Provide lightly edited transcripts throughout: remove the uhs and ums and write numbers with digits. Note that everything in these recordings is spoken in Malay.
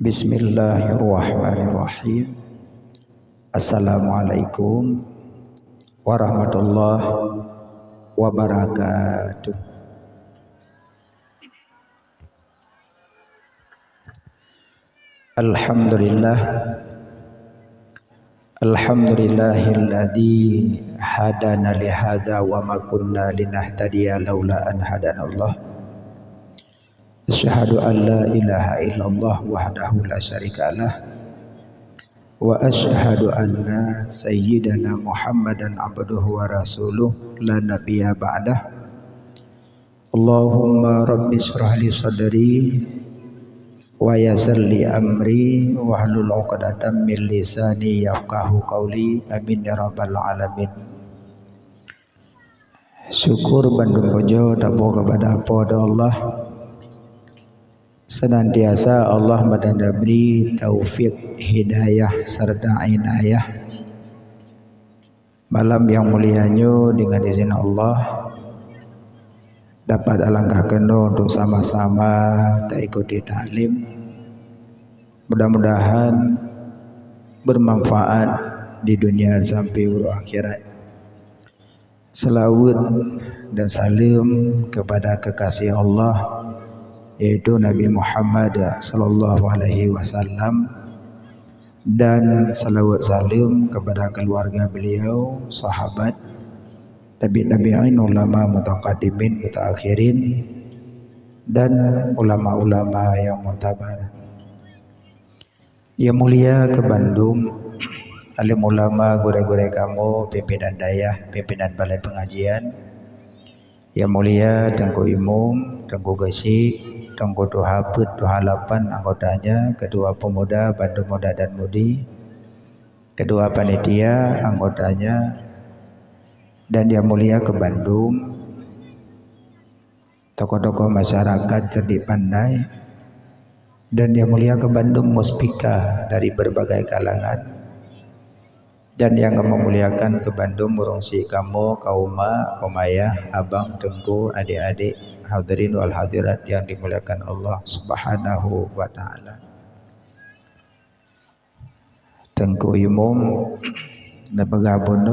Bismillahirrahmanirrahim. Assalamualaikum warahmatullahi wabarakatuh. Alhamdulillah. Alhamdulillahilladzi hadana li hadza wa ma kunna linahtadiya laula an hadanallah. Asyhadu an la ilaha illallah wahdahu la syarikalah wa asyhadu anna sayyidana Muhammadan abduhu wa rasuluh la nabiyya ba'dah. Allahumma rabbi shrah li sadri wa yassir li amri wahlul 'uqdatam min lisani yafqahu qawli. Amin ya rabbal alamin. Syukur bandung puja tabo kepada Allah. Senantiasa Allah beri taufik, hidayah serta inayah. Malam yang mulianya dengan izin Allah dapat alangkah kena untuk sama-sama kita ikuti taklim. Mudah-mudahan bermanfaat di dunia sampai huru akhirat. Selawat dan salam kepada kekasih Allah yaitu Nabi Muhammad sallallahu alaihi wasallam, dan salawat salam kepada keluarga beliau, sahabat, tabi'in, ulama mutaqaddimin, mutaakhirin, dan ulama-ulama yang mutabar. Yang mulia ke Bandung, alim ulama, guru-guru kamu, pimpinan dayah, pimpinan balai pengajian. Yang mulia Tengku Imum, Tengku Gesi, Tengku Tuhaput, Tuhalapan anggotanya, kedua pemuda, Bandung Muda dan Mudi, kedua panitia anggotanya, dan yang mulia ke Bandung, tokoh-tokoh masyarakat cerdik pandai, dan yang mulia ke Bandung muspika dari berbagai kalangan, dan yang memuliakan ke Bandung murungsi kamu, kauma, ayah, abang, tengku, adik-adik, hadirin wal hadirat yang dimuliakan Allah Subhanahu wa taala. Tengku Imum bergabung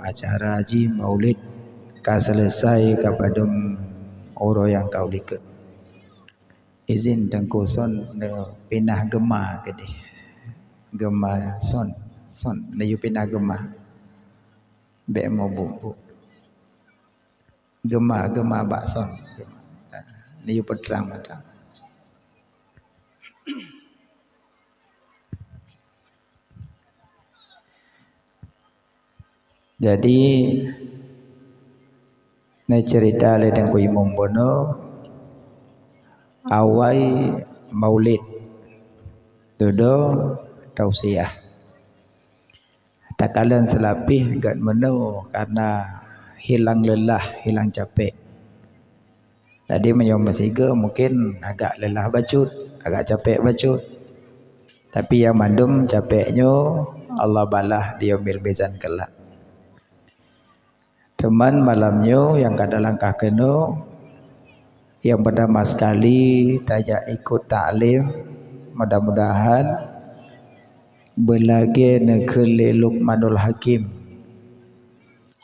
acara haji Maulid ka selesai kepada orang yang kau lihat. Izin Tengku Son pindah gemah ke di. Gemah Son layu pindah gemah. Be mau bubuk. Gemah bakson. Layu petrang. Jadi ini cerita oleh Tengku Imum Bono awal Maulid tudo tausiah. Tak kalian selapih gat menu karena hilang lelah, hilang capek. Tadi menyom bertiga mungkin agak lelah bacut, agak capek bacut. Tapi yang mandum capeknya Allah balah dia milbezan kelak. Teman malamnya yang kada langkah kena, yang pertama sekali tajak ikut taklim, mudah-mudahan berlagi negeri Luqmanul Hakim.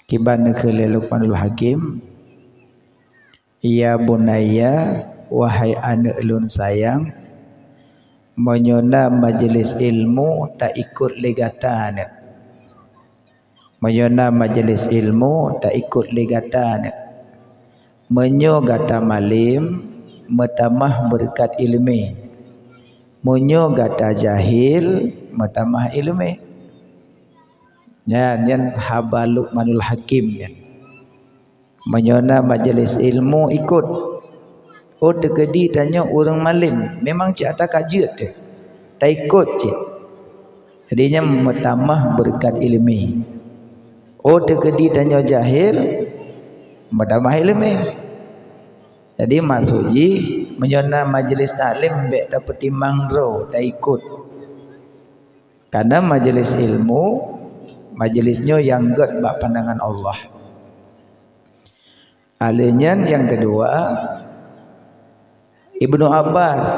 Kiban negeri Luqmanul Hakim, ya bunaya, wahai anak ulun sayang, menyona majlis ilmu tak ikut legatan. Menyona majlis ilmu tak ikut legatan. Menyo gata malim, metamah berkat ilmi. Menyo gata jahil, metamah ilmi. Yan haba Luqmanul Hakim yan. Menyona majlis ilmu ikut. Oh tegedi tanya orang malim, memang cik ada kajiat je. Tak ikut cik. Jadinya metamah berkat ilmi. Oh tegedi tanya jahil, metamah ilmi. Jadi maksud ji menyona majlis taklim bek tak pertimbang ro, tak ikut. Karena majlis ilmu, majlisnya yang god bak pandangan Allah. Alinyan yang kedua, Ibnu Abbas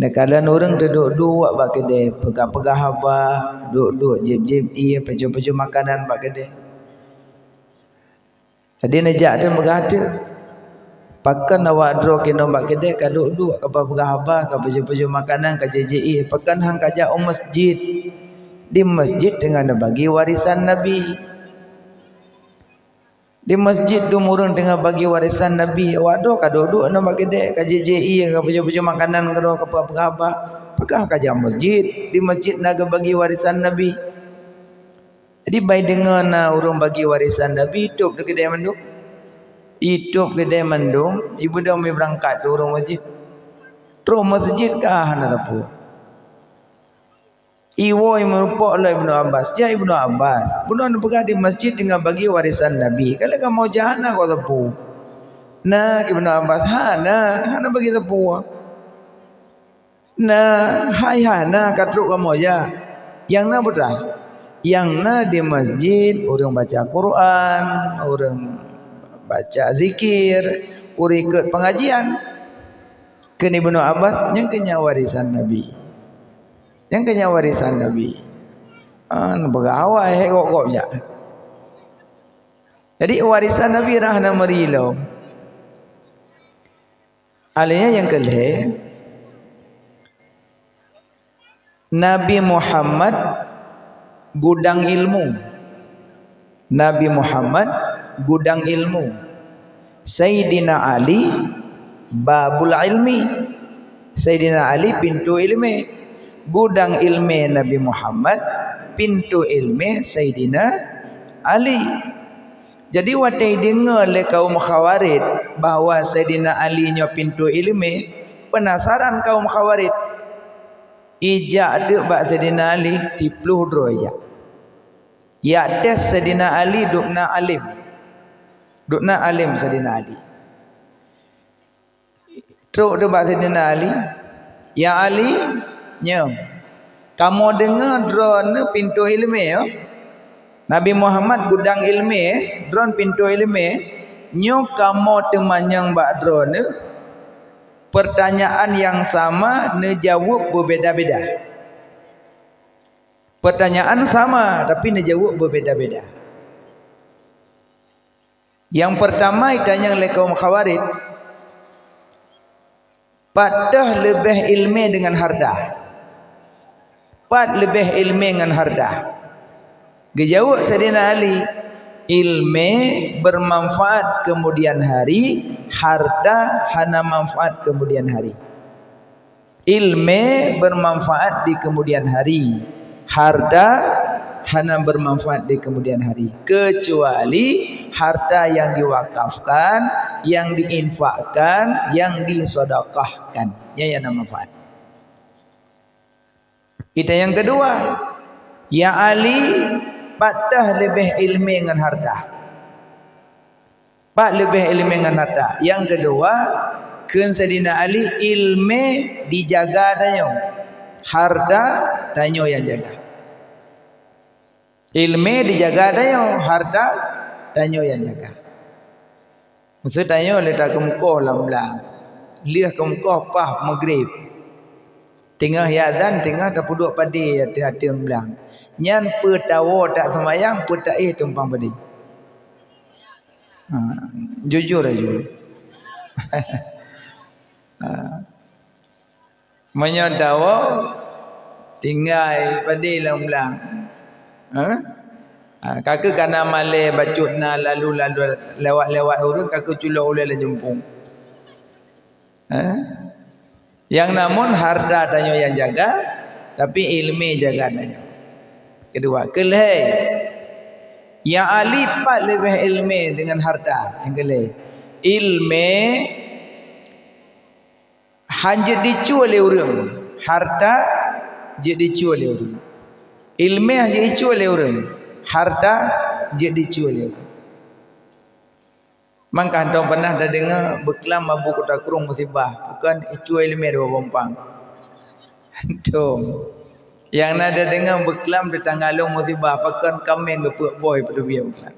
Dan kalau orang duduk-duduk bak kedai, pegang-pegang habar, duduk jeb-jeb peju-peju makanan bak kedai. Jadi nejak dia berkata, pakan awak dro kena bak kedai, ka duduk ka pegang habar, ka peju-peju makanan, ka jeb-jeb pakan hang kajak masjid. Di masjid dengan bagi warisan Nabi. Di masjid dumurun dengan bagi warisan Nabi. Awak do ka duduk nak bagi dek ka JJI ka baju-baju makanan ka do ka apa-apa. Apakah ka masjid? Di masjid nak bagi warisan Nabi. Jadi baik dengan urang bagi warisan Nabi hidup di kedai mandum. Hidup kedai mandum, ibu dah mai berangkat tu urang masjid. Terus masjid kah nak tapu. Iwo yang merupak oleh Ibnu Abbas. Dia Ibnu Abbas. Ibnu Abbas pergi di masjid dengan bagi warisan Nabi. Kalau kamu mau jahat nak kau tepu. Nah, Ibnu Abbas. Nak bagi tepu. Nah, hai nak katruk kamu aja. Yang nak betul. Yang nak di masjid, orang baca Quran, orang baca zikir, orang ikut pengajian. Kini Ibnu Abbas yang kena warisan Nabi. Yang kena warisan Nabi. Bergawai kok je. Jadi warisan Nabi rahna merilo. Alanya yang kelih, Nabi Muhammad gudang ilmu. Nabi Muhammad gudang ilmu. Sayyidina Ali babul ilmi. Sayyidina Ali pintu ilmu. Gudang ilmu Nabi Muhammad, pintu ilmu Sayyidina Ali. Jadi watai dengar oleh kaum Khawarij bahawa Sayyidina Ali nya pintu ilmu, penasaran kaum Khawarij. Ijak tu bak Sayyidina Ali 30 droya. Ya tes Sayyidina Ali dukna alim. Dukna alim Sayyidina Ali. Teruk tu bak Sayyidina Ali. Ya Ali nya kamu dengar drone pintu ilmu ya? Nabi Muhammad gudang ilmu drone pintu ilmu nyo kamu temanyang bak drone pertanyaan yang sama ne jawab berbeza-beza. Pertanyaan sama tapi ne jawab berbeza-beza. Yang pertama ditanya oleh kaum Khawarij, patah lebih ilmu dengan harta. Pat lebih ilmu dengan harta. Dijawab Sayyidina Ali, ilmu bermanfaat kemudian hari, harta hana manfaat kemudian hari. Ilmu bermanfaat di kemudian hari, harta hana bermanfaat di kemudian hari, kecuali harta yang diwakafkan, yang diinfakkan, yang disedekahkan, yang manfaat. Kita yang kedua, ya Ali patah lebih ilmu dengan harta. Pat lebih ilmu dengan harta. Yang kedua, kun Sayyidina Ali ilmu dijaga tanyo. Harta tanyo yang jaga. Ilmu dijaga tanyo, harta tanyo yang jaga. Maksud tanyo letak ke muka lam-lam. Lihat ke muka pah maghrib. Tengah yadan, tengah tak duduk padi hati-hati belang. Nyan petawa tak semayang, petai tumpang padi. Jujur aja. Menyodawa tinggal padi belang. Kakak kana malai bacut na lalu lewat-lewat orang kakak culak oleh jempung. Yang namun harta tanyo yang jaga, tapi ilmu jaga tanyo. Kedua, kelih. Yang Ali pat lebih ilmu dengan harta. Yang kelih. Ilmu hanya dicu oleh orang. Harta je dicu oleh orang. Ilmu hanya dicu oleh orang. Harta je dicu oleh orang. Mangkah anda pernah dah dengar beklam mabuk kota kurung musibah. Bukan icu ilmu dua bompang. Antum. Yang nada dengar beklam di tanggalung musibah. Bukan kami yang gepuk boy pada biar beklam.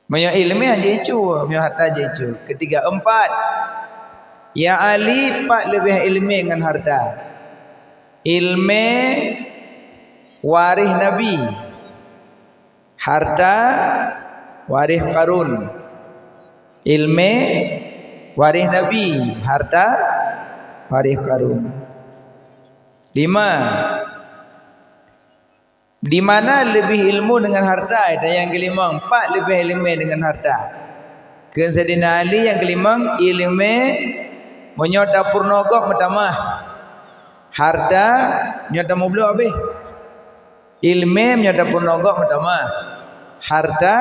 Maya ilmu aja icu. Maya harta aja icu. Ketiga, empat. Ya Ali pak lebih ilmu dengan harta. Ilmu waris Nabi. Harta waris Qarun. Ilmu waris Nabi. Harta waris Qarun. 5. Di mana lebih ilmu dengan harta? Dan yang kelima, 4 lebih ilmu dengan harta. Ke Sayyidina Ali yang kelima, ilmu menyota purnogok pertama. Harta menyota mubluh habis. Ilmu menyota purnogok pertama. Harta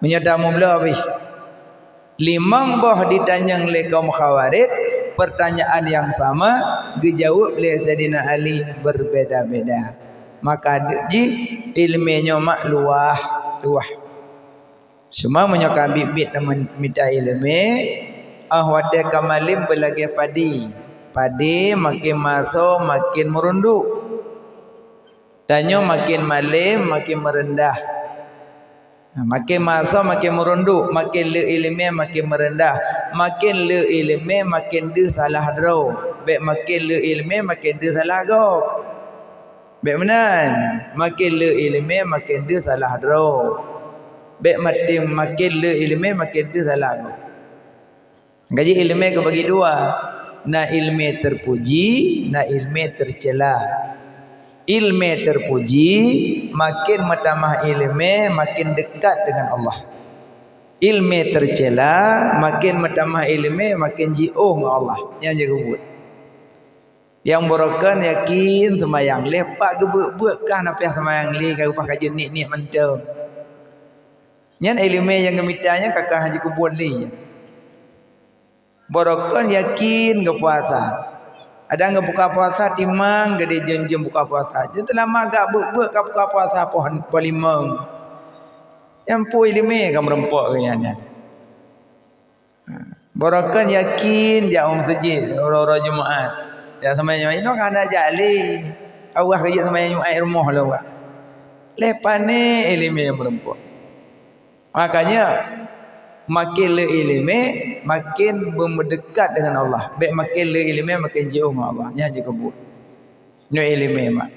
menyota mubluh habis. 5 boh ditanya oleh kaum Khawarij, pertanyaan yang sama dijawab oleh Sayyidina Ali berbeda-beda. Maka ji ilmunya mak luah. Semua menyokong bibit namun minta ilmu. Ahwate kamalim berlagi padi makin masuk makin merunduk. Tanya makin malim makin merendah. Makin masuk makin merunduk, makin le ilmu makin merendah, makin le ilmu makin dia salah draw. Baik makin le ilmu makin dia salah go. Baik benar. Makin le ilmu makin dia salah draw. Baik makin le ilmu makin dia salah go. Gaji ilmu ke bagi dua. Na ilmu terpuji, na ilmu tercela. Ilmu terpuji, makin bertambah ilmu, makin dekat dengan Allah. Ilmu tercela, makin bertambah ilmu, makin jauh dengan Allah. Yang jaga buat. Yang borokan yakin semayang. Lepak ke buat-buatkah apa yang semayang li, kalau pas kajian ni mentang. Yang ilmu yang gemitanya kakak haji kubur li. Borokan yakin ke puasa. Ada yang buka puasa timang gede jam-jam buka puasa. Dia telah magak buat ke buka puasa pohon polimang. Yang pui lima kamu rempok ke yang ni. Borokan yakin dia masjid orang-orang Jumaat. Dia sama yang ini kan ada jali. Awak kerja sama yang Jumaat rumah lah awak. Lepas ni ilmu yang merempok. Makanya makin le ilmu makin berdekat dengan Allah. Baik makin le ilmu makin jauh dengan Allah. Yang juga buat. Ini ilmu mak.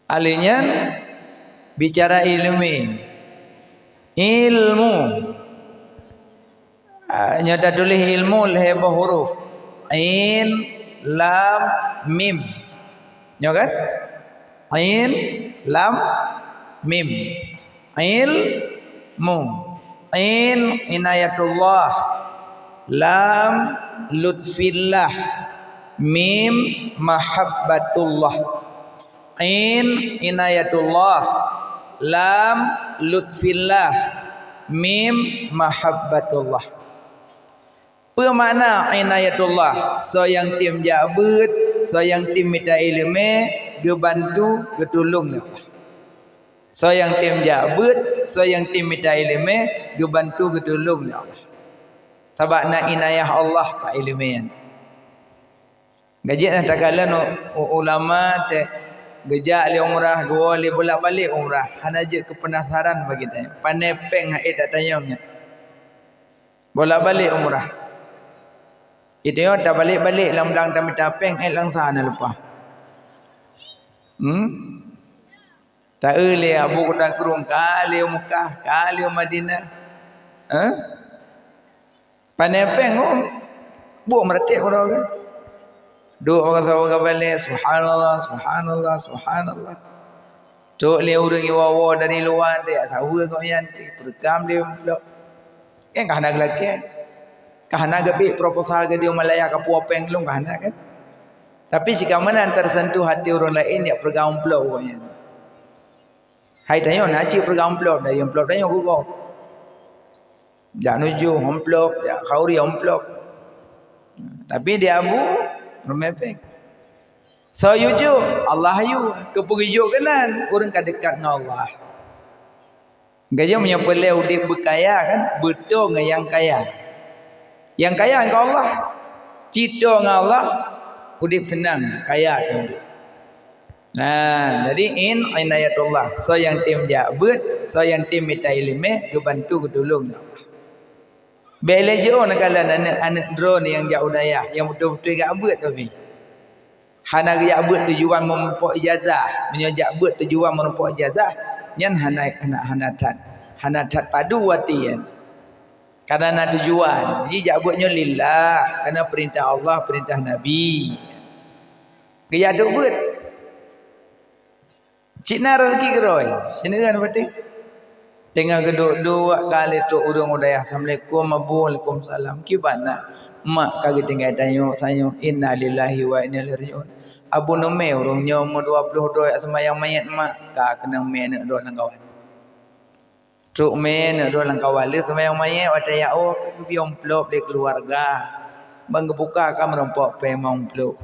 Alihnya bicara ilmu. Ilmu. Nyata tulis ilmu lehebah huruf. Ain, lam, mim. Ya kan? Ain, lam, mim. Ilmu. Ain inayatullah, lam lutfillah, mim mahabbatullah. Ain inayatullah, lam lutfillah, mim mahabbatullah. Apa makna inayatullah? So yang tim jabut, so yang tim minta ilmu, dia bantu, dia tolong Allah. So yang tim jabut, so yang tim minta ilmu, dia bantu, dia tolong Allah. Sebab nak inayah Allah pak ilmu yang. Gaji nak takalan ulama te gejak li umrah, gua li bolak-balik umrah. Hana je kepenasaran bagi dia. Pandai peng hak tak tanyanya. Bolak-balik umrah. Itu yo tak balik-balik lam-lam tak minta peng lang sana lepas. Tak boleh Abu Kota Kurung kali Mekah, kali Madinah. Pandai peng buat meratik orang kan. Duk orang sahabat balik subhanallah subhanallah subhanallah. Tok le urang iwawa dari luar dia tahu kau yang ti perekam dia pula. Kan kah nak lelaki. Kah nak gabi proposal ke dia Malaya ke Puapeng long kah nak kan. Tapi jika mana tersentuh hati orang lain dia pergaum pula orang yang. Hai tanya nak cik pergaum pula dah yang pula tanya aku kau. Jak nuju amplop, jak khauri amplop. Tapi dia abu remepek. So yuju Allah yu kepujuk kanan orang ka dekat dengan Allah. Gaya menyapa le udip berkaya kan betul dengan yang kaya. Yang kaya dengan Allah. Cita dengan Allah udip senang kaya udip. Nah, jadi inayatullah. So yang tim jabut, so yang tim minta ilmu, dia bantu, dia tolong Allah. Bela je nak kala anak drone yang jauh daya yang betul-betul gak abut tapi. Hana gak abut tujuan mempunyai ijazah, menyajak abut tujuan mempunyai ijazah, nyan hanatan padu watian. Karena tujuan. Jadi jak abutnya lillah, karena perintah Allah, perintah Nabi. Gaya duk but. Cina rezeki keroi. Sini kan berarti. Tengah geduk dua kali tu urang udaya. Assalamualaikum, Waalaikumsalam. Kibana? Mak kaki tinggal tanya saya. Inna lillahi wa inna ilaihi raji'un. Abu Nume urang nyomo 22 semayang mayat mak. Ka kena menek dua lang kawan. Truk menek dua lang kawan. Le semayang mayat wataya oh ka biom plop de keluarga. Bang buka ka merompok pemong plop.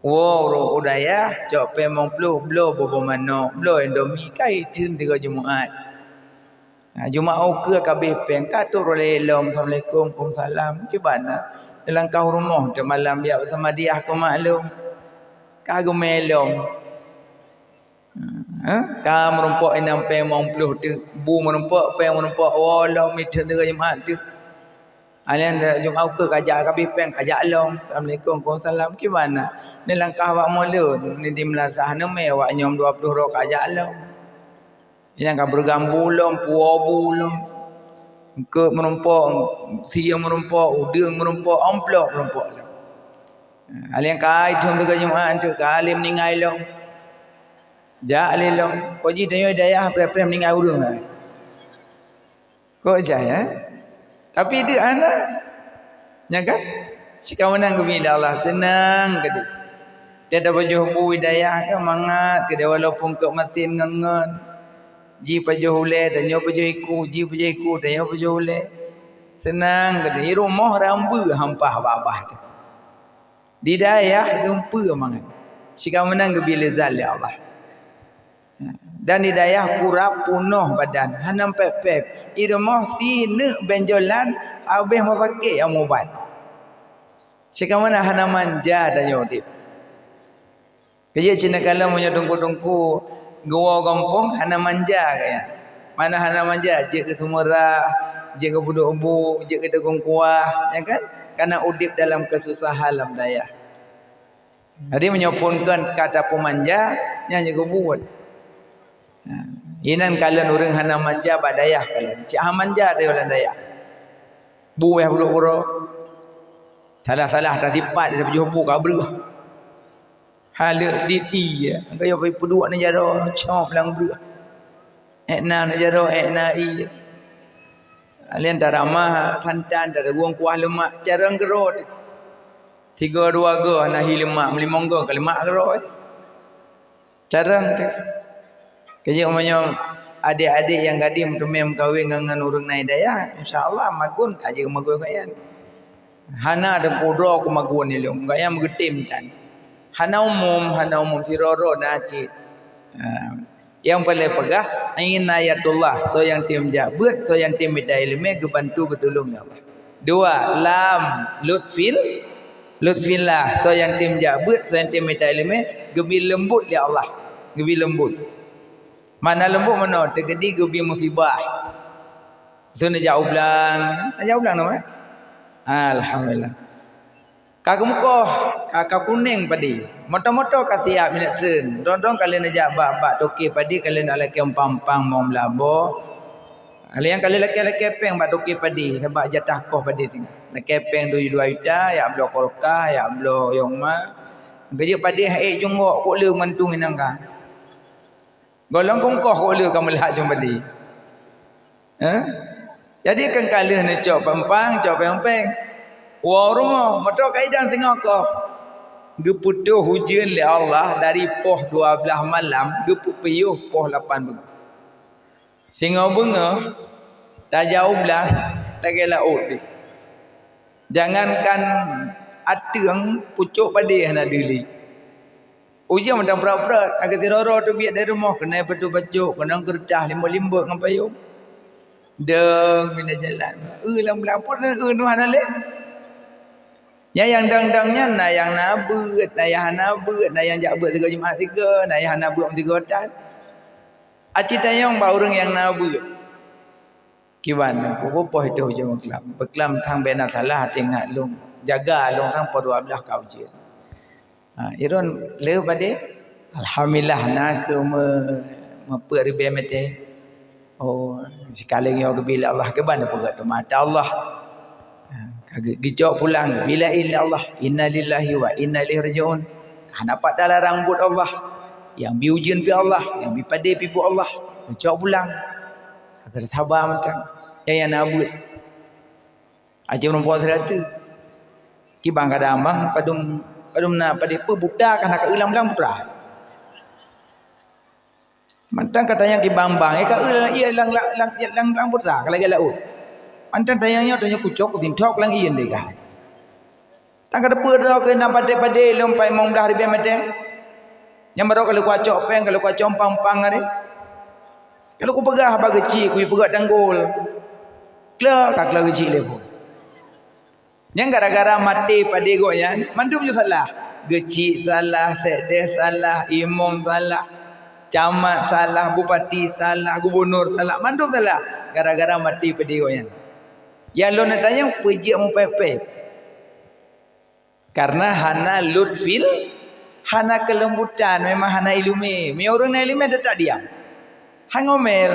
Wow, urang udaya cok pemong plop blo bobo manok. Blo Indomie kai cun 3 Jumaat. Jumaat ke kabeh peng katur lelom assalamualaikum waalaikumsalam kibana dalam kau rumah tu malam dia bersama dia aku maklum kagum melom ka merompok enam pemong puluh tu bu merompok peng merompok walau mitun 3 Jumaat tu alian Jumaat ke kajak kabeh peng kajak long assalamualaikum waalaikumsalam kibana dalam kau wak mula ni di melasah neme wak nyom 20 ro kajak long yang kau bergambu lom, puabu lom, ke merompok, siang merompok, udang merompok, amplop merompok lom. Alian kai cum 3 Jumaat tu, kali meninggal lom. Jak ali lom, kau ji tanya daya pre-pre meninggal urang lah. Kau jaya, tapi dia anak, ya kan? Jika menang kepada Allah senang ke dia. Dia dah baju bui daya ke mangat ke dia walaupun ke mesin ngengen. Ji pajuh hule dan nyo pajuh iku, ji pajuh iku dan nyo pajuh hule. Senang ke di rumah rambu hampah babah tu. Di daya gempa mangan. Jika menang ke bila zal ya Allah. Dan di daya kurap punuh badan, hanam pep-pep. I rumah sini benjolan habis mau sakit yang ubat. Jika mana hanam manja dan nyo dip. Kerja Cina kala punya tungku-tungku gua kampung hana manja kaya. Mana hana manja je ke Sumerah, je ke Buduk Embu, je ke Tegung Kuah, ya kan? Karena udip dalam kesusahan dalam daya. Jadi menyopunkan kata pemanja yang juga buat. Inan kalian orang hana manja bak daya kalian. Cik ha manja dia orang daya. Bu yang Buduk Kuro. Salah-salah tak sifat dia pergi bu ka berah. Halir diti ya. Kaya pergi pedua ni jaro cop lang berah. Ekna ni jaro ekna i. Alian tak ramah santan tak ada guang kuah lemak jarang gerot. 3-2 ge nahi lemak melimong ge kali mak gerot. Jarang tu. Kerja umumnya adik-adik yang gadim tu mem kahwin dengan orang naik daya, insya-Allah magun kaje magun kayan. Hana ada podro ku magun ni lom, gaya mgetim tan. Hana umum siroro najid. Yang paling pegah ingin ayatullah so yang tim jabut so yang tim bidai ilmu gebantu gedulung ya Allah. 2 lam lutfillah so yang tim jabut so yang tim bidai ilmu gebi lembut ya Allah. Gebi lembut. Mana lembut mana tergedi gebi musibah. So nak jauh belang nama. Alhamdulillah. Kakak kuning padi. Moto-moto kasih siap minat tren. Dong-dong kalian ajak bak toki padi kalian nak laki pampang mau melabo. Kalian laki peng bak toki padi sebab jatah koh padi tinggal. Laki peng 2 juta ya blo kolka ya blo yongma. Gaji padi hai jungok kok le mantung inangka. Golong kongkoh kok le kamu lihat jung padi. Jadi kan kalian ni cok pampang, cok peng. Wah rumah, motor kaidang tengah kau. Geputuh hujan le Allah dari poh 12 malam, gepuk peyuh poh 8 bunga. Singa bunga, tak jauh belah, lagi laut ni. Jangankan ateng pucuk padih nak dili. Ujian macam berat-berat, agak tiroro tu biar dari rumah, kena batu-batu, kena kertas, limba-limba dengan payung. Deng bina jalan. Lam lapor nuhan ale. Ya yang dang-dangnya na yang nabut, na yang nabut, na yang jakbut 3 Jumaat 3, na yang nabut 3 hotan. Acita yang ba orang yang nabut. kiwan ku bopoh itu hujung kelam beklam thang bena salah tengah long jaga long thang po 12 kau je iron le bade alhamdulillah na ke me ribe mete sekali ngau ke bila Allah ke bana pegat mata Allah gijok pulang bila illa Allah inna lillahi wa inna ilaihi rajiun dapat dalam rambut Allah yang biujian pi Allah yang bipade pi bu Allah gijok pulang agar sabar macam yang nabut aja perempuan serata ki bang kada ambang padum na pade pe budak kan nak ulang-ulang putra mantang katanya ki bang ka ulang ia lang putra kalau gala ut mantang tayangnya tanya kucok tintok lang ian deh kan tang kada pe ro ke na pade lompai mong dah ribe mate yang baru kalau kuacok peng kalau kuacok pang are kalau ku pegah ba kecil ku pegah tanggul kla kakla kecil le pun yang gara-gara mati pade goyan mandum je salah kecil salah sedeh salah imam salah camat salah bupati salah gubernur salah mandum salah gara-gara mati pade goyan yang lo nak tanya pejik mu pepe karena hana lutfil hana kelembutan memang hana ilume mi orang na ilume tak diam hangomel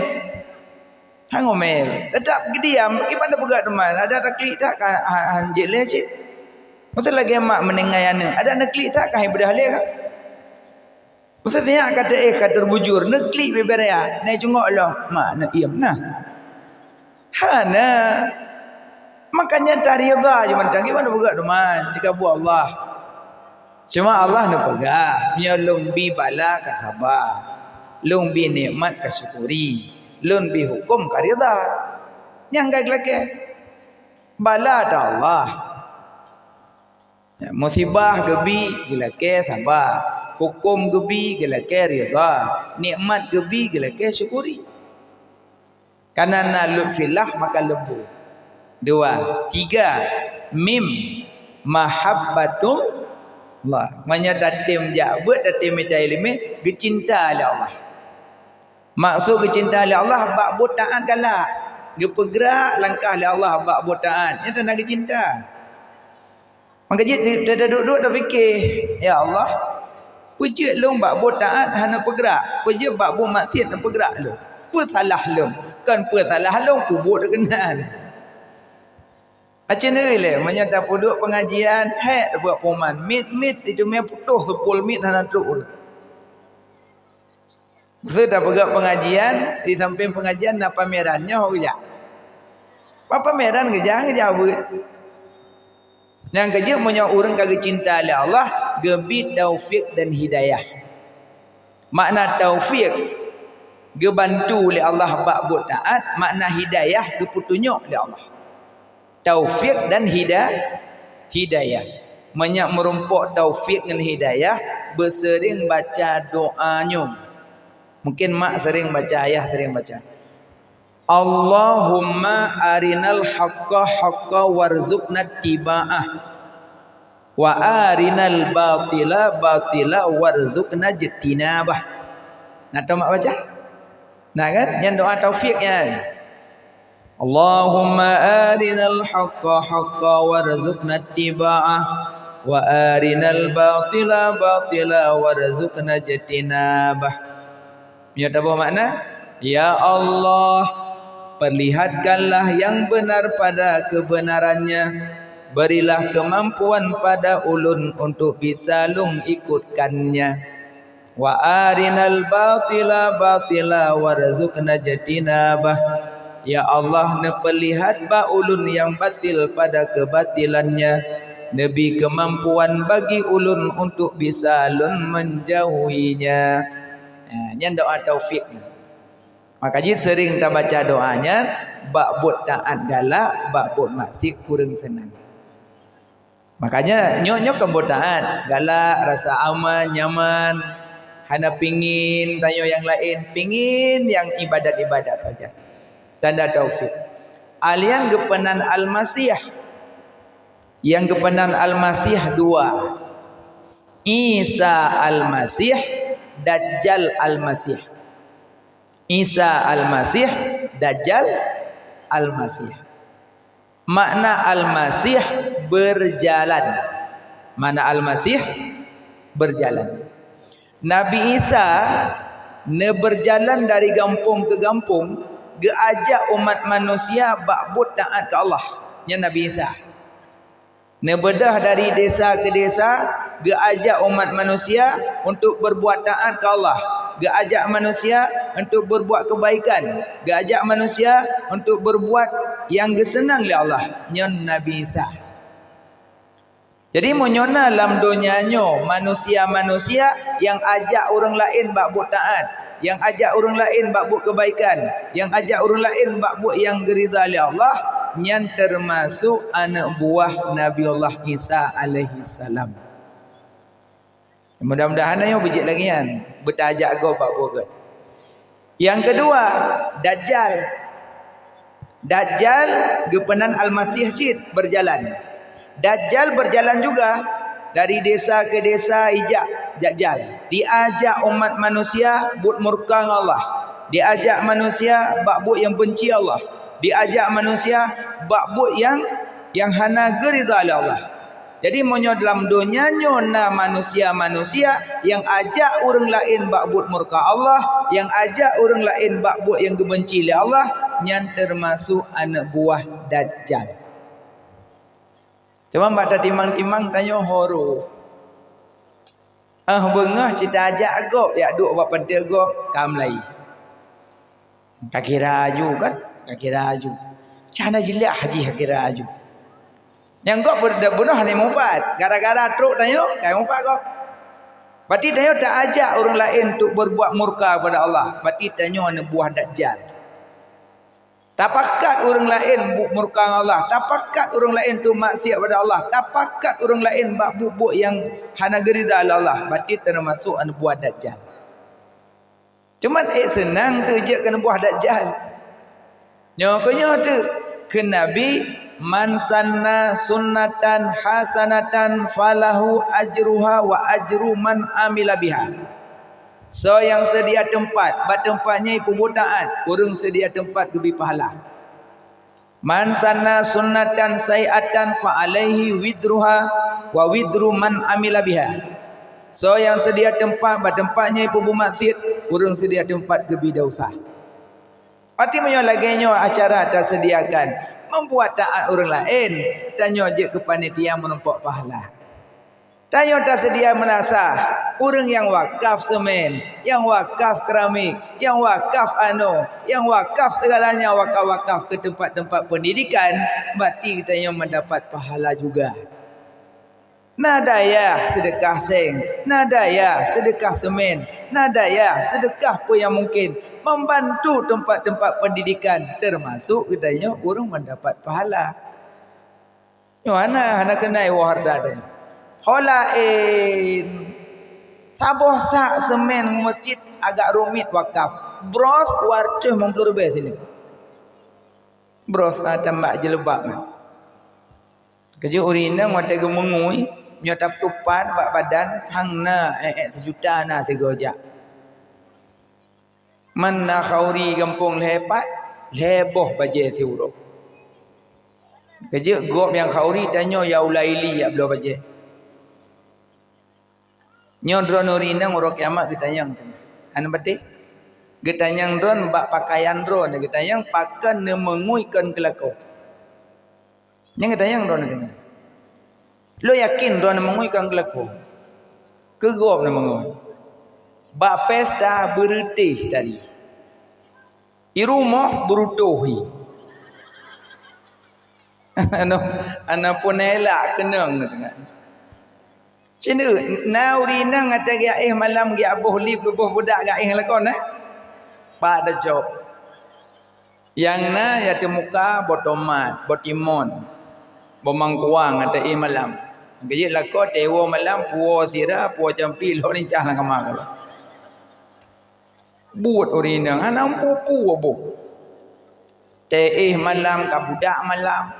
tetap diam gimana pegat teman ada klik tak kan anjil le cik masa lagi mak menengai ana ada nak klik tak kan ibadah le kan maksudnya kata kata terbujur nak klik beberia naik jongok lah mak nak diam nah hana makanya tak rida je mentang gimana pegat teman jika buat Allah cuma Allah nak pegat nyolong bi bala ka sabar long bi nikmat ka syukuri lun bi hukum ka rida yang gak lagi bala ta Allah musibah gebi gelake sabar hukum gebi gelake rida nikmat gebi gelake syukuri karena na lutfillah maka lembu 2 3 mim mahabbatum Allah menyatatim jabut datim ilmi gecinta oleh Allah maksud kecintaan oleh Allah bab butaan galak gepergerak langkah oleh Allah bab butaan yang tanda kecinta maka dia duduk dah fikir ya Allah puji long bab butaan hana pergerak puji bab bu maksiat hana pergerak lu apa salah lu kan apa salah lu kubur dah kenal macam ni le menyata duduk pengajian hek buat poman mit itu me putus 10 mit hana truk sudah pergi pengajian di samping pengajian nak pamerannya kerja. Apa pameran kerja buat. Yang kerja punya orang kagak cinta oleh Allah, gebi taufik dan hidayah. Makna taufik gebantu oleh Allah bab buat taat, makna hidayah geputunjuk oleh Allah. Taufik dan hidayah. Banyak merumpuk taufik dan hidayah bersering baca doanya. Mungkin mak sering baca, ayah sering baca. Allahumma arinal haqqa haqqa warzuqna tiba'ah wa arinal batila batila warzuqna jtinabah. Nak tahu mak baca? Nak kan? Yang doa taufik kan? Allahumma arinal haqqa haqqa warzuqna tiba'ah wa arinal batila batila warzuqna jtinabah. Punya apa makna? Ya Allah, perlihatkanlah yang benar pada kebenarannya. Berilah kemampuan pada ulun untuk bisa lung ikutkannya. Wa arinal batila batila warzuqna jatinabah. Ya Allah, neperlihat ba ulun yang batil pada kebatilannya. Nabi kemampuan bagi ulun untuk bisa lun menjauhinya. Yang doa taufik. Maka ji sering kita baca doanya bab buat taat galak, bab buat maksiat kurang senang. Makanya nyok-nyok kembotaan galak, rasa aman, nyaman, hana pingin tanya yang lain, pingin yang ibadat-ibadat saja. Tanda taufik. Alian gepenan al-masih. Yang gepenan al-masih 2. Isa al-masih, Dajjal al-Masih. Isa al-Masih, Dajjal Al-Masih. Makna Al-Masih berjalan. Makna Al-Masih berjalan. Nabi Isa berjalan dari kampung ke kampung, geajak umat manusia bakbut taat ke Allah. Nya Nabi Isa bedah dari desa ke desa, geajak umat manusia untuk berbuat taat ke Allah, geajak manusia untuk berbuat kebaikan, geajak manusia untuk berbuat yang gesenang oleh Allah. Nya Nabi Isa. Jadi menyona dalam dunianyo manusia-manusia yang ajak orang lain bak buat taat, yang ajak orang lain bak buat kebaikan, yang ajak orang lain bak buat yang geridha oleh Allah, yang termasuk anak buah Nabiullah Isa alaihi salam. Mudah-mudahan ayo bijik lagi kan, bertajak go bak buat. Yang kedua, Dajjal. Dajjal gepenan Al-Masih cid berjalan. Dajjal berjalan juga dari desa ke desa ijak Dajjal. Diajak umat manusia buat murka Allah. Diajak manusia bak buat yang benci Allah. Diajak manusia bak buat yang hana geridha Allah. Jadi monyo dalam dunia nyona manusia-manusia yang ajak orang lain bak buat murka Allah, yang ajak orang lain bak buat yang gebenci oleh Allah, yang termasuk anak buah Dajjal. Cuma pada timang-timang tanya horo. Bengah cita ajak agak ya duk buat pentil agak kam lai. Kaki raju kan? Kaki raju. Cana jeliak haji kaki raju. Yang gak berbunuh ni mumpat. Gara-gara truk tanya, kai mumpat kau. Berarti tanya tak ajak orang lain untuk berbuat murka kepada Allah. Berarti tanya anak buah Dajjal. Tak pakat orang lain murka Allah, tak pakat orang lain tu maksiat pada Allah, tak pakat orang lain buk yang hana geridha Allah. Berarti termasuk anak buah Dajjal. Cuman senang tu je kena buah Dajjal. Nyokonyo tu ke Nabi, man sanna sunnatan hasanatan falahu ajruha wa ajru man amila biha. So yang sedia tempat, bat tempatnya perbutaan, orang sedia tempat lebih pahala. Man sanna sunnatan sayiatan fa alaihi widruha wa widru man amila biha. So yang sedia tempat, bat tempatnya perbuat maksiat, orang sedia tempat lebih dosa. Arti menyo laginya acara dah sediakan membuat taat orang lain, tanya je ke panitia menempat pahala. Tanya tak sedia menasah orang yang wakaf semen, yang wakaf keramik, yang wakaf yang wakaf segalanya, wakaf-wakaf ke tempat-tempat pendidikan, berarti kita yang mendapat pahala juga. Nadaya sedekah seng, nadaya sedekah semen, nadaya sedekah pun yang mungkin membantu tempat-tempat pendidikan, termasuk katanya orang mendapat pahala. Mana hana kenai waharda dia. Holain saboh sak semen masjid agak rumit wakaf. Bros warceh mempelurbe sini. Bros tambah jelebak. Kerja urina mata gemengui, nyotap tupan bak badan hangna sejuta na segojak. Mana khauri kampung lepat, leboh baje siuruk. Kerja gop yang khauri tanya ya ulaili ya belah baje. Nyodron urina nguruk kiamat getanyang tu. Ana betik? Getanyang dron bak pakaian dron, getanyang pakan ne menguikan kelako. Yang getanyang dron tengah. Lo yakin dron menguikan kelako? Kegop ne mengui. Bak pesta beretih tadi. I rumah berutuhi. Ana pun elak kenang tengah. Cina na urina ngata ga malam ga aboh lip ke boh budak ga lakon pak dah job yang na ya temuka botomat botimon bomang kuang ngata malam gaji lakon dewa malam puo sira puo campi lo ni cah lang kamak buat urina hanam pupu aboh te malam ka budak malam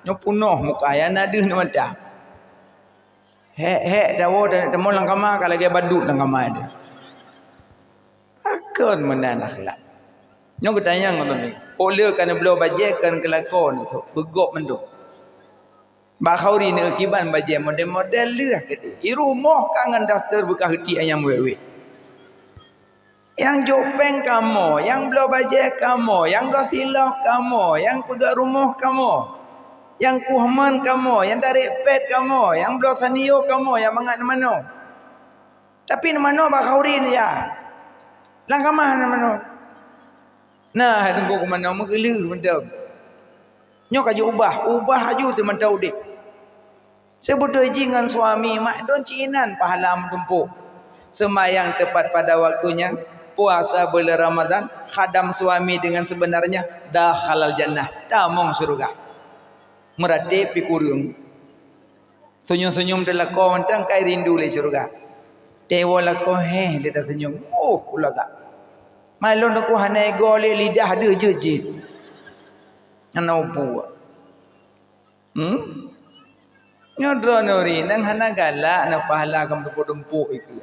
nyopunoh muka ya nadeh namata hek dawo temu lang kamar kalau dia badut lang kamar dia. Akan menan akhlak. Nyo ketanya ngono ni. Pola kana beliau bajekan kelakon so pegok menduk. Ba khauri ni kiban baje model-model lah kata. I rumah kangen dasar bekah heti ayam wewe. Yang jopeng kamu, yang beliau baje kamu, yang dah silap kamu, yang pegak rumah kamu. Yang kuhman kamu, yang dari pet kamu, yang beliau sanio kamu, yang mangat mana. Tapi mana ba khauri ni ya. Lang kamah mana. Nah, tunggu ke mana menggelu benda. Nyo kaju ubah aju tu mentau dik. Sebut dengan suami mak don cinan pahala mentumpuk. Semayang tepat pada waktunya, puasa bulan Ramadan, khadam suami dengan sebenarnya dah halal jannah, dah mong surga. Meratip pikurung. Senyum-senyum dalam kau mentang kai rindu le surga. Dewa la kau dia tak senyum. Oh ulaga. Malon aku hanai gole lidah ada je jit. Ana upu. Nyodro nori nang hana galak na pahala kam dempuk itu.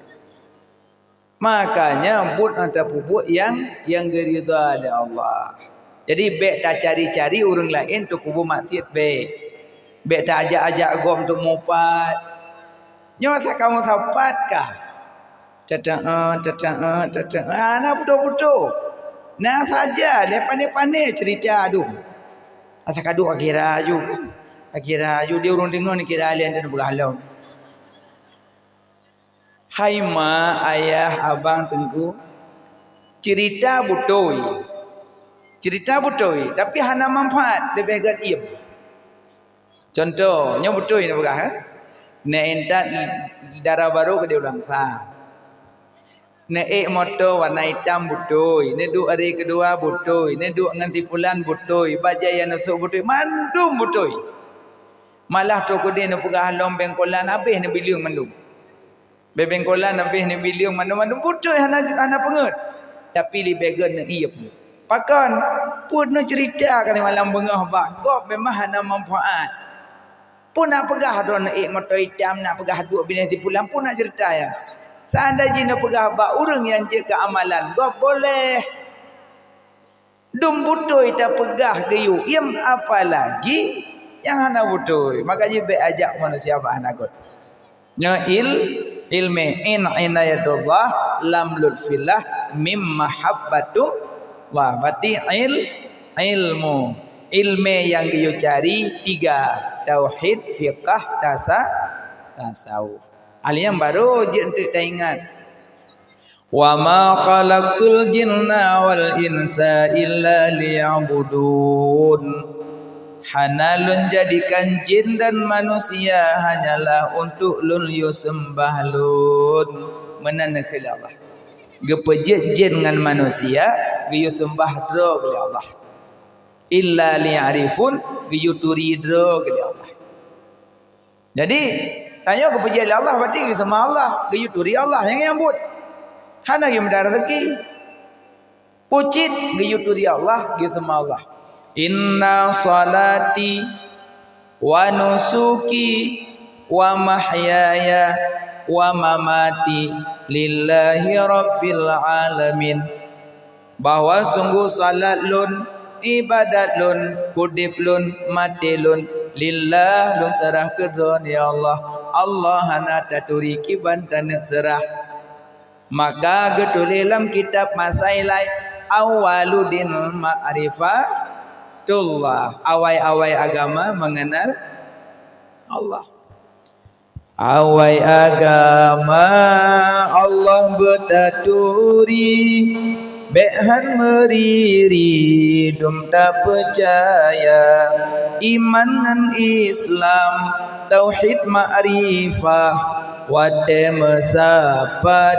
Makanya but anta pupuk yang geridha oleh Allah. Jadi bek tak cari-cari orang lain tu kubu maksiat bek. Bek tak ajak-ajak gom untuk mupat. Nyo kamu sapat kah? Cacang. Nah betul-betul. Nah saja dia pandai-pandai cerita aduh. Asal kaduk akira aju kan. Akira aju dia orang dengar ni kira alien dan berhalau. Hai ma, ayah, abang, tengku. Cerita butoi. Tapi hana manfaat lebih gat iam. Contohnya butoi ni berkah. Ne entat darah baru ke dia ulang sah. Ne motor warna hitam butoi. Ne duk hari kedua butoi. Ne duk dengan tipulan butoi. Bajai yang nasuk butoi. Mandum butoi. Malah toko dia ne pegah halom bengkolan habis ne biliung mandum. Bebengkolan habis ni biliung mandum-mandum butoi hana pengut. Tapi li began ne iep. Pakan pun nak cerita kata malam bengah bak. Gop memang hana manfaat. Pun nak pegah don nak motor hitam nak pegah duk bini tipulan pun nak cerita ya. Seandainya nak pegah bak orang yang jaga amalan gop boleh. Dum butoi tak pegah geyu. Iam apa lagi yang hana butoi. Makanya baik ajak manusia bah nagot. Nya ilmi in inayatullah lam lutfillah mim mahabbatu wah berarti ilmu yang dia cari 3 tauhid fiqh tasawuf hal yang baru je untuk kita ingat wa ma khalaqtul jinna wal insa illa liya'budun hanalun jadikan jin dan manusia hanyalah untuk lun yu sembah lun menanakil Allah. Gepejit jin dengan manusia yu sembah dro oleh Allah. Illa li'arifun yu turidro oleh Allah. Jadi tanya gepejit oleh Allah berarti yu sembah Allah, yu turi Allah yang but. Hana yu mendar rezeki. Pucit yu turi Allah, yu sembah Allah. Inna salati wa nusuki wa mahyaya wa mamati lillahi rabbil alamin. Bahwa sungguh salat lun, ibadat lun, kudip lun, mati lun lillah lun serah kedon ya Allah. Allah hana taturi kiban tanak serah. Maka getulilam kitab masailai awaludin ma'rifah Tullah awai-awai agama mengenal Allah. Awai agama Allah bertaturi behan meriri dum tak percaya iman dengan Islam tauhid ma'rifah wade mesapat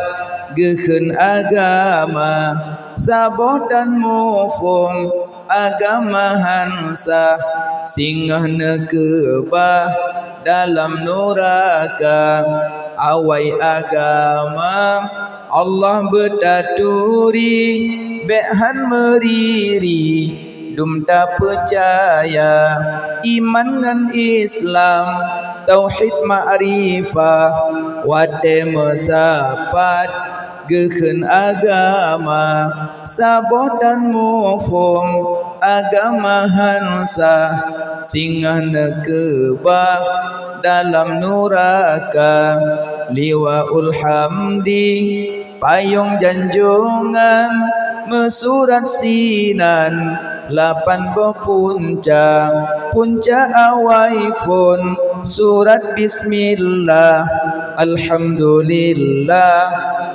gehen agama saboh dan mufung agama hansa singgah nekebah dalam neraka awai agama Allah bertaturi behan meriri dum tak percaya iman dengan Islam tauhid ma'rifah wade mesapat Geken agama Saboh dan mufum Agama hansa Singgah nekebah Dalam nuraka Liwaul hamdi Payung janjungan Mesurat sinan Lapan berpunca Punca awaifun Surat bismillah Alhamdulillah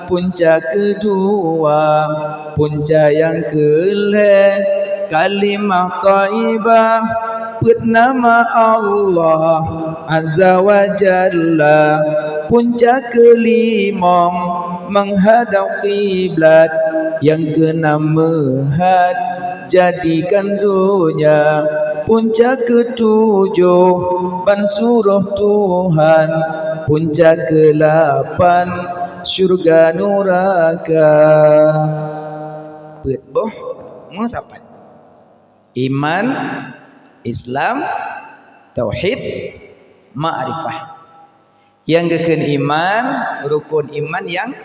Punca kedua Punca yang kelih Kalimah taibah Put nama Allah Azza wa Jalla Punca kelima Menghadap kiblat Yang keenam menghad Jadikan dunia Punca ketujuh Bansuruh Tuhan Punca ke-8 Syurga neraka Betboh Musapat Iman Islam Tauhid Ma'rifah. Yang keken iman Rukun iman yang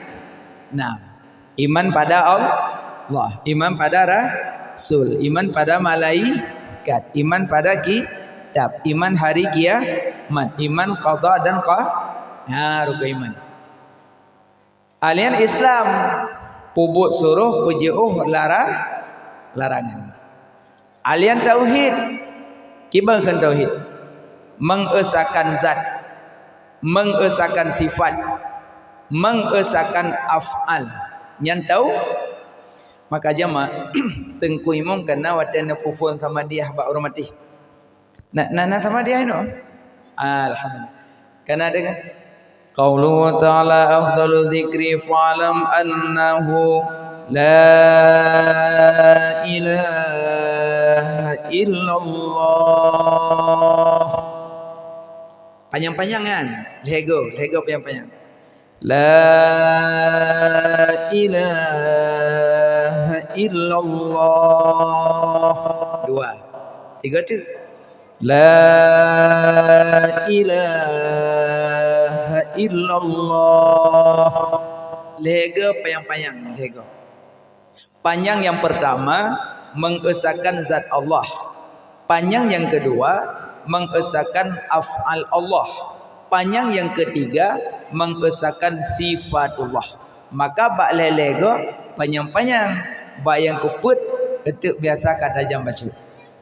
6. Iman pada Allah, iman pada Rasul, iman pada malaikat, iman pada kitab, iman hari kiamat, iman qada dan rukun iman. Alian Islam pubut suruh pujuh larangan. Alian tauhid kibakan tauhid mengesakan zat, mengesakan sifat, mengesakan af'al. Yang tahu maka jama tengku imam kena watan pufun sama dia bak hormati. Nak sama dia itu. Alhamdulillah. Kena dengan qauluhu ta'ala afdalu dzikri fa'lam annahu la ilaha illallah. Panjang-panjangan. Lego panjang-panjang. La ilaha illallah. 2 3 tu. La ilaha illallah. Lega panjang-panjang. Lega. Panjang yang pertama mengesahkan zat Allah. Panjang yang kedua mengesahkan af'al Allah. Panjang yang ketiga mengesahkan sifatullah. Maka bak lega panjang-panjang, bak yang kuput itu biasa kata jam baca.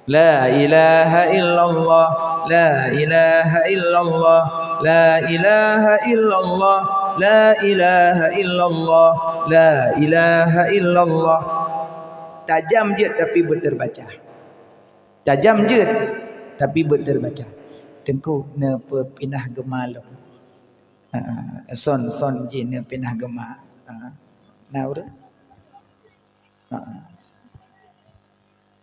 La ilaha illallah, la ilaha illallah, la ilaha illallah, la ilaha illallah, la ilaha illallah. Tajam je tapi berterbaca. Tajam je tapi berterbaca. Tengku ne pinah gemalong. Son je ne pinah gema. Naur.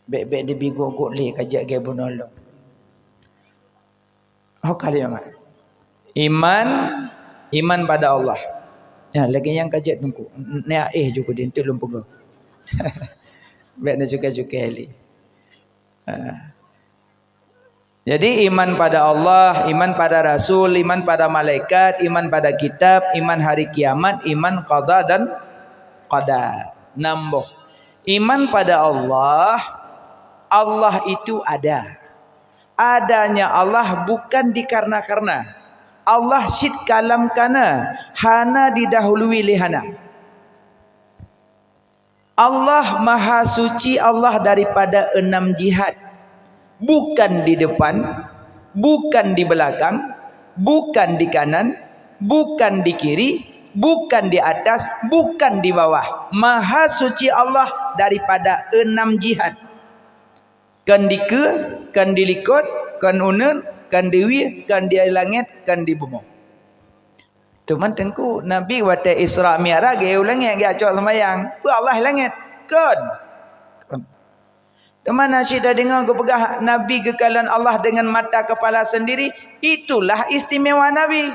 Bek dia bigok le kajak ge bunolong. Kali amat. Iman pada Allah. Ya, lagi yang kajak tengku. Ne juga dia tu lumpugo. Bek ne suka-suka ali. Jadi iman pada Allah, iman pada Rasul, iman pada malaikat, iman pada kitab, iman hari kiamat, iman qada dan qadar. Nambah. Iman pada Allah, Allah itu ada. Adanya Allah bukan dikarena-karena. Allah syid kalam kana, hana didahului lihana. Allah maha suci, Allah daripada 6 jihad. Bukan di depan, bukan di belakang, bukan di kanan, bukan di kiri, bukan di atas, bukan di bawah. Maha suci Allah daripada 6 jihad. Kan di ke, kan di likut, kan unen, kan di wi, kan di langit, kan di bumi. Teman tengku Nabi wata Isra Mi'raj ge langit ge acok sembayang. Pu Allah langit. Kan. Mana syida dengar ke pegah Nabi kekalan Allah dengan mata kepala sendiri. Itulah istimewa Nabi.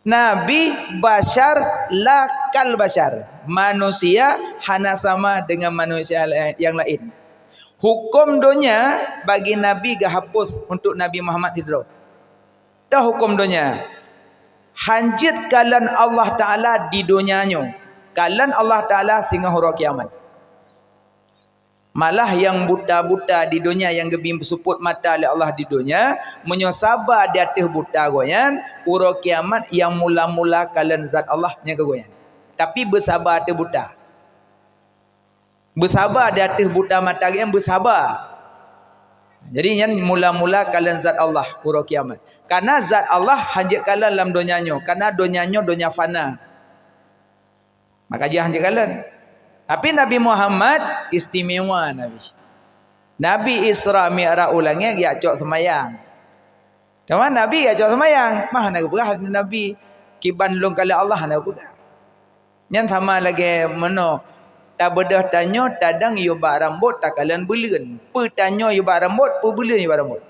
Nabi bashar lakal bashar. Manusia hana sama dengan manusia yang lain. Hukum dunia bagi Nabi gak hapus untuk Nabi Muhammad tidak. Dah hukum dunia. Hanjit kalan Allah Ta'ala di dunianya. Kalan Allah Ta'ala sehingga huruf kiamat. Malah yang buta-buta di dunia, yang gebim bersuput mata oleh Allah di dunia, menyosabar di atas buta goyan, huruf kiamat yang mula-mula kalan zat Allah yang kegoyan. Tapi bersabar atas buta. Bersabar di atas buta mata yang bersabar. Jadi yang mula-mula kalian zat Allah huruf kiamat. Karena zat Allah hanjit kalian dalam dunianya. Karena dunianya dunia fana. Maka dia hanjit kalian. Tapi Nabi Muhammad istimewa Nabi. Nabi Isra Mi'raj ulangnya dia cok semayang. Teman Nabi dia cok semayang. Mah nak berah Nabi kiban long kali Allah nak berah. Yang sama lagi mana tak bedah tanya tadang yubat rambut tak kalian belen. Pe tanya yubat rambut, pe belen yubat rambut.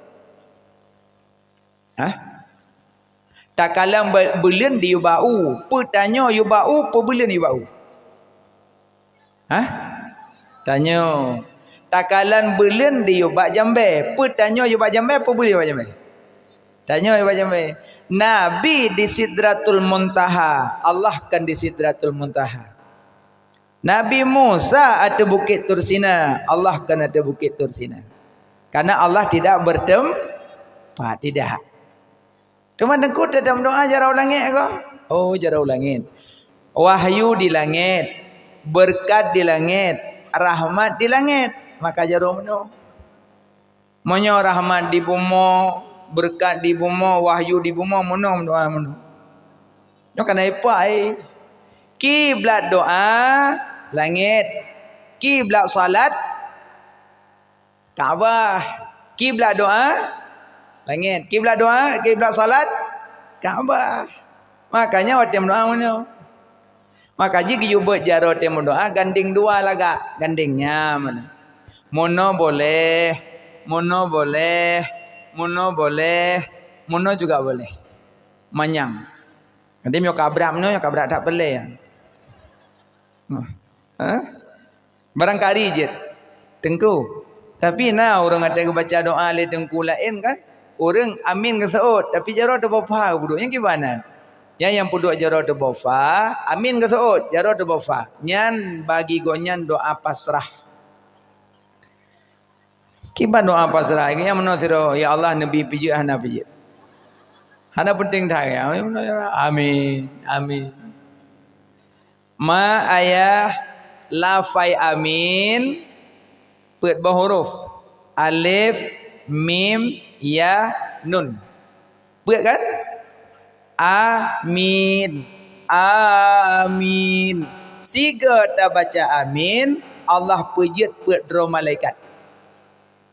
Ha? Tak kalian belen di yubat u. Pe tanya yubat u, pe belen yubat u. Ha? Tanya. Tak kalian belen di yubat jambe. Pe tanya yubat jambe, pe belen yubat jambe. Tanya yubat jambe. Nabi di Sidratul Muntaha. Allah kan di Sidratul Muntaha. Nabi Musa ada bukit Tursina, Allah kan ada bukit Tursina. Karena Allah tidak bertempat, tidak. Cuma dengkut dalam doa jarau langit ke? Oh, jarau langit. Wahyu di langit, berkat di langit, rahmat di langit. Maka jarau meno. Monyo rahmat di bumi, berkat di bumi, wahyu di bumi, meno doa meno. Nó kan apa ai? Kiblat doa langit, kiblat salat Kaabah, kiblat doa langit, kiblat doa, kiblat salat Kaabah. Makanya waktu doa mana? Maka jika you buat jarot yang doa ganding dua laga, gandingnya mana? Mono boleh, mono boleh, mono boleh, mono juga boleh. Manyang. Nanti myo kabrak mno, yo kabrak tak boleh ya. Ha? Barangkali je tengku. Tapi nah orang ada baca doa le tengku lain kan. Orang amin ke saud tapi jarah tu bapa buduk. Yang gimana? Yang puduk jarah tu bapa, amin ke saud, jarah tu bapa. Nyan bagi gonyan doa pasrah. Kiban doa pasrah yang mana sira ya Allah nabi pijit hana pijit. Hana penting dah ya. Amin. Amin. Ma ayah lafai amin ปิดbah huruf alif mim ya nun. ปิดkan? Amin. Amin. Siga tak baca amin, Allah pejit ปิดroh malaikat.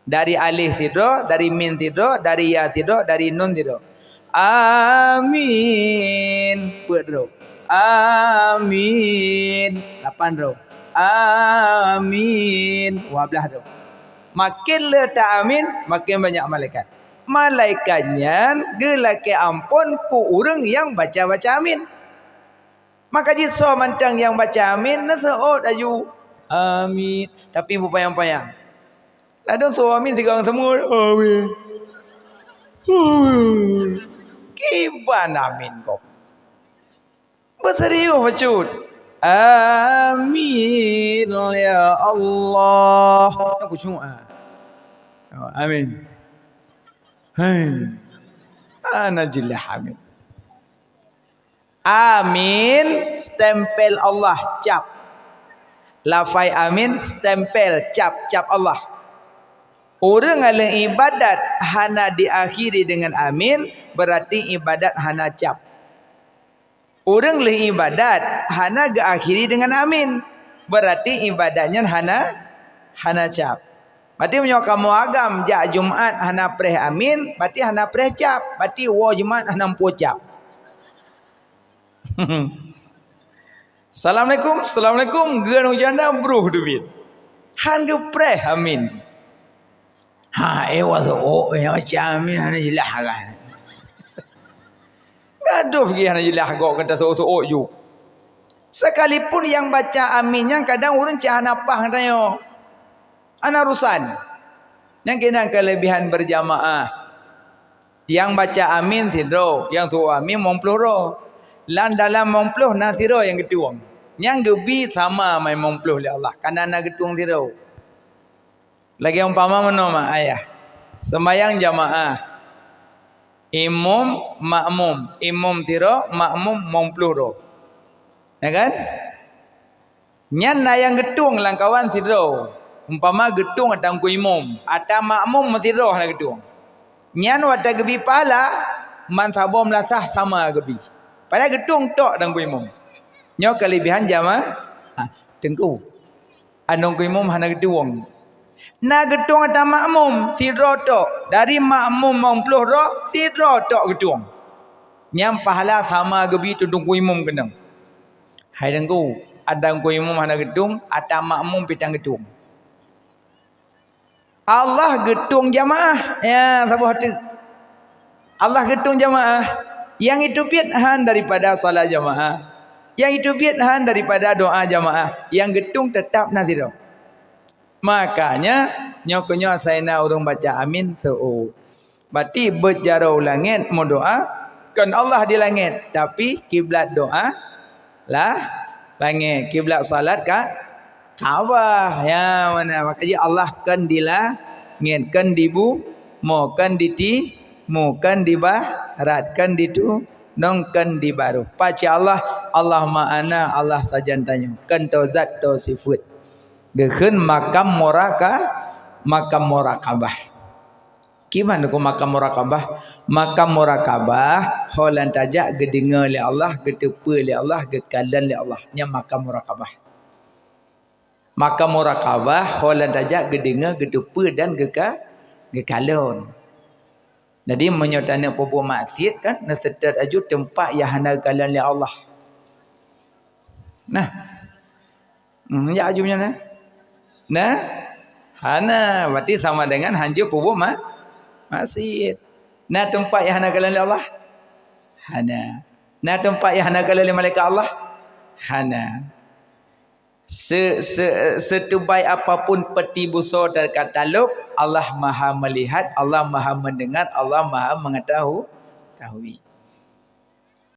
Dari alif tidur, dari min tidur, dari ya tidur, dari nun tidur. Amin. ปิดroh. Amin. 8 roh. Amin. 12 roh. Makin letak amin, makin banyak malaikat. Malaikatnya gelake ampun ku orang yang baca-baca amin. Maka jika mantang yang baca amin, nasaot aju. Amin. Tapi berpayang-payang. Ladang suara amin tiga orang semua. Amin. Kiban amin kau. Berserius bacut. Amin ya Allah. Aku cuma. Amin. Ana jillah amin. Amin stempel Allah cap. Lafai amin stempel cap Allah. Orang yang ibadat hana diakhiri dengan amin berarti ibadat hana cap. Orang yang ibadat hana diakhiri dengan amin berarti ibadatnya hana cap. Berarti menyo kamu agam jak Jumaat hana preh amin berarti hana preh cap. Berarti wa Jumaat hana empu cap. Assalamualaikum, assalamualaikum. Geun janda bruh duit. Han ge preh amin. Ha was oh ya amin hana jelah kan. Gaduh pergi hana jelah gok kata so-so ju. Sekalipun yang baca aminnya kadang orang cah napah katanya. Ana urusan. Yang kena kelebihan berjamaah. Yang baca amin tidur, yang suruh amin 90 roh. Lan dalam 90 na tidur yang getuang. Yang gebi sama mai 90 li Allah. Karena na getuang tidur. Lagi umpama menoma ayah. Sembayang jamaah. Imam makmum, imam tidur, makmum 90 roh. Ya kan? Nyan na yang getuang lang kawan tidur. Umpama getung atang ku imam, atau makmum tidur lah getung. Nyan wata gebi pala man sabom lasah sama gebi. Pada getung tok dang ku imam. Nyo kelebihan jamaah tengku. Anong ku imam hana getung. Na getung atau makmum tidur tok. Dari makmum 90 roh tidur tok getung. Nyam pahala sama gebi tudung ku imam kenang. Hai tengku, adang ku imam hana getung atau makmum pitang getung. Allah getung jamaah. Ya, sabar hati. Allah getung jamaah. Yang itu bidahan daripada salat jamaah. Yang itu bidahan daripada doa jamaah. Yang getung tetap nazidah. Makanya nyokonyo saya nak orang baca amin so. Berarti berjarau langit mau doa kan Allah di langit, tapi kiblat doa lah langit. Kiblat salat Kaabah ya mana makanya Allah kan di langit, kan di bumi, kan di timur, kan di barat, kan di tu nong, kan di baru. Paci Allah ma'ana Allah sajan tanya kan to zat to sifat geun makam murakabah. Gimana ku makam murakabah? Makam murakabah holan tajak gedengar li Allah, getepe li Allah, gekalan li Allah. Nya makam murakabah. Maka murakabah holan tajak gedengar, gedepa dan gekalon. Jadi menyotana perbuat maksiat kan nasetat aju tempat yang hana kalan li Allah. Nah. Ya aju macam mana? Nah. Hana berarti sama dengan hanja perbuat maksiat. Nah tempat yang hana kalan li Allah. Hana. Nah tempat yang hana kalan li malaikat Allah. Hana. Setubai apapun peti busa dan katalog, Allah maha melihat, Allah maha mendengar, Allah maha mengetahui.